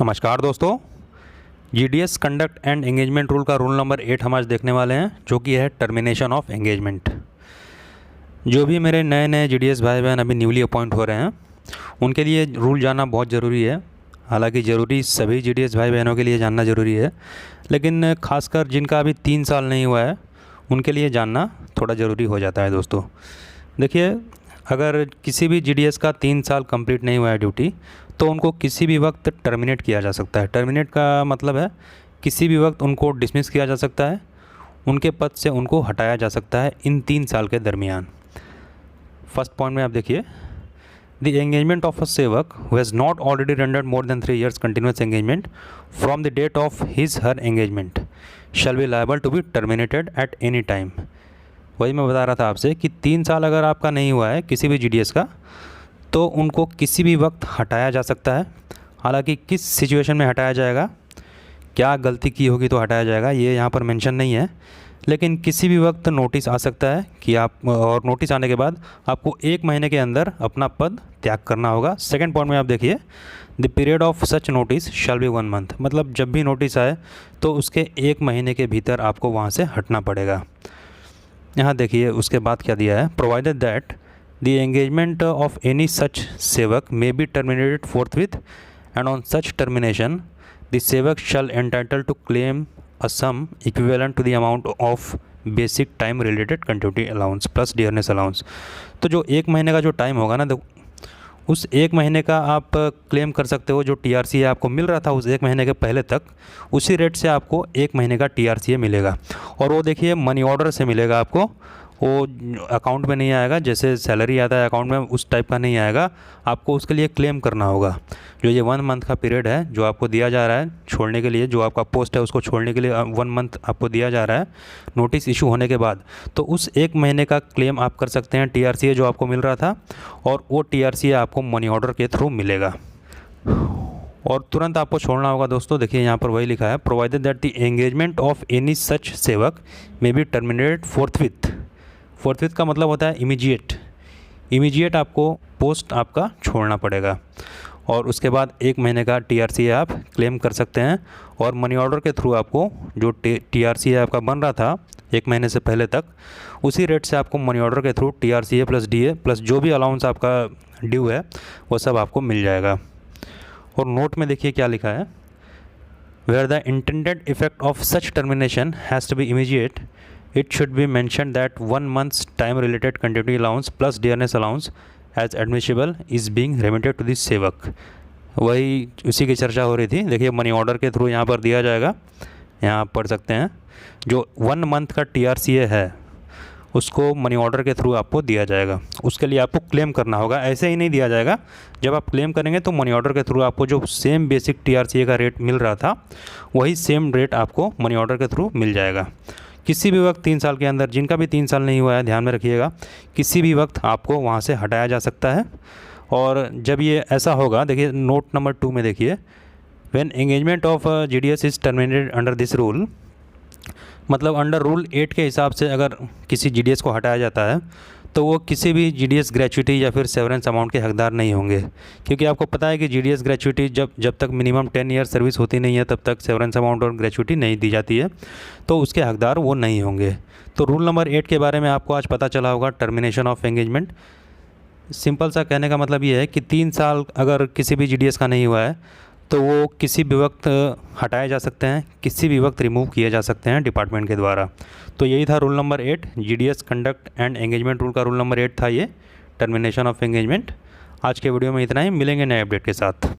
नमस्कार दोस्तों। GDS conduct and engagement rule का रूल नंबर 8 हम आज देखने वाले हैं, जो कि है टर्मिनेशन ऑफ एंगेजमेंट। जो भी मेरे नए नए जीडीएस भाई बहन अभी न्यूली अपॉइंट हो रहे हैं, उनके लिए रूल जानना बहुत ज़रूरी है। हालांकि ज़रूरी सभी जीडीएस भाई बहनों के लिए जानना ज़रूरी है, लेकिन खासकर जिनका अभी 3 साल नहीं हुआ है उनके लिए जानना थोड़ा ज़रूरी हो जाता है। दोस्तों देखिए, अगर किसी भी जीडीएस का 3 साल कंप्लीट नहीं हुआ है ड्यूटी, तो उनको किसी भी वक्त टर्मिनेट किया जा सकता है। टर्मिनेट का मतलब है किसी भी वक्त उनको डिसमिस किया जा सकता है, उनके पद से उनको हटाया जा सकता है इन 3 साल के दरमियान। फर्स्ट पॉइंट में आप देखिए, the engagement of a sevak who has not already rendered more than 3 years continuous engagement from the date of his her engagement shall be liable to be terminated at any time. वही मैं बता रहा था आपसे कि 3 साल अगर आपका नहीं हुआ है किसी भी जीडीएस का, तो उनको किसी भी वक्त हटाया जा सकता है। हालांकि किस सिचुएशन में हटाया जाएगा, क्या गलती की होगी तो हटाया जाएगा, ये यहाँ पर मेंशन नहीं है, लेकिन किसी भी वक्त नोटिस आ सकता है कि आप, और नोटिस आने के बाद आपको 1 महीने के अंदर अपना पद त्याग करना होगा। सेकंड पॉइंट में आप देखिए, the period of such notice shall be 1 month। मतलब जब भी नोटिस आए तो उसके 1 महीने के भीतर आपको वहाँ से हटना पड़ेगा। यहाँ देखिए उसके बाद क्या दिया है, provided that The engagement of any such sevak may be terminated forthwith, and on such termination, the sevak shall entitled to claim a sum equivalent to the amount of basic time related continuity allowance plus dearness allowance। तो जो 1 महीने का जो time होगा ना, तो उस 1 महीने का आप क्लेम कर सकते हो। जो टीआरसीए आपको मिल रहा था उस 1 महीने के पहले तक, उसी रेट से आपको 1 महीने का टीआरसीए मिलेगा। और वो देखिए मनी ऑर्डर से मिलेगा आपको, वो अकाउंट में नहीं आएगा। जैसे सैलरी आता है अकाउंट में, उस टाइप का नहीं आएगा। आपको उसके लिए क्लेम करना होगा। जो ये 1 month का पीरियड है जो आपको दिया जा रहा है छोड़ने के लिए, जो आपका पोस्ट है उसको छोड़ने के लिए 1 month आपको दिया जा रहा है नोटिस इशू होने के बाद, तो उस 1 महीने का क्लेम आप कर सकते हैं टीआरसीए जो आपको मिल रहा था, और वो टीआरसीए आपको मनी ऑर्डर के थ्रू मिलेगा और तुरंत आपको छोड़ना होगा। दोस्तों देखिए यहाँ पर वही लिखा है, provided that the engagement of any such सेवक मे बी टर्मिनेटेड फोर्थविथ। फोर्थविथ का मतलब होता है इमीडिएट आपको पोस्ट आपका छोड़ना पड़ेगा, और उसके बाद 1 महीने का टीआरसीए आप क्लेम कर सकते हैं। और मनी ऑर्डर के थ्रू आपको जो टीआरसीए आपका बन रहा था 1 महीने से पहले तक, उसी रेट से आपको मनी ऑर्डर के थ्रू टीआरसीए प्लस डीए प्लस जो भी अलाउंस आपका ड्यू है वो सब आपको मिल जाएगा। और नोट में देखिए क्या लिखा है, where the intended effect of such termination has to be immediate, it should be mentioned that 1 month's time related continuity allowance plus dearness allowance as admissible is being remitted to the सेवक। वही उसी की चर्चा हो रही थी। देखिए money order के थ्रू यहाँ पर दिया जाएगा, यहाँ आप पढ़ सकते हैं। जो 1 month का टीआरसीए है उसको मनी ऑर्डर के थ्रू आपको दिया जाएगा, उसके लिए आपको क्लेम करना होगा। ऐसे ही नहीं दिया जाएगा, जब आप क्लेम करेंगे तो मनी ऑर्डर के थ्रू आपको जो सेम बेसिक टीआरसीए का रेट मिल रहा था वही सेम रेट आपको मनी ऑर्डर के थ्रू मिल जाएगा। किसी भी वक्त 3 साल के अंदर, जिनका भी 3 साल नहीं हुआ है ध्यान में रखिएगा, किसी भी वक्त आपको वहाँ से हटाया जा सकता है। और जब ये ऐसा होगा, देखिए नोट नंबर 2 में देखिए, when engagement of GDS is terminated under this rule, मतलब अंडर रूल 8 के हिसाब से अगर किसी जीडीएस को हटाया जाता है तो वो किसी भी जीडीएस ग्रेच्युटी या फिर सेवरेंस अमाउंट के हकदार नहीं होंगे। क्योंकि आपको पता है कि जीडीएस ग्रेच्युटी जब तक मिनिमम 10 years सर्विस होती नहीं है तब तक सेवरेंस अमाउंट और ग्रेच्युटी नहीं दी जाती है, तो उसके हकदार वो नहीं होंगे। तो रूल नंबर 8 के बारे में आपको आज पता चला होगा, टर्मिनेशन ऑफ एंगेजमेंट। सिंपल सा कहने का मतलब ये है कि 3 साल अगर किसी भी जीडीएस का नहीं हुआ है तो वो किसी भी वक्त हटाए जा सकते हैं, किसी भी वक्त रिमूव किए जा सकते हैं डिपार्टमेंट के द्वारा। तो यही था rule number 8, GDS conduct and engagement rule का रूल नंबर 8 था ये, टर्मिनेशन ऑफ एंगेजमेंट। आज के वीडियो में इतना ही, मिलेंगे नए अपडेट के साथ।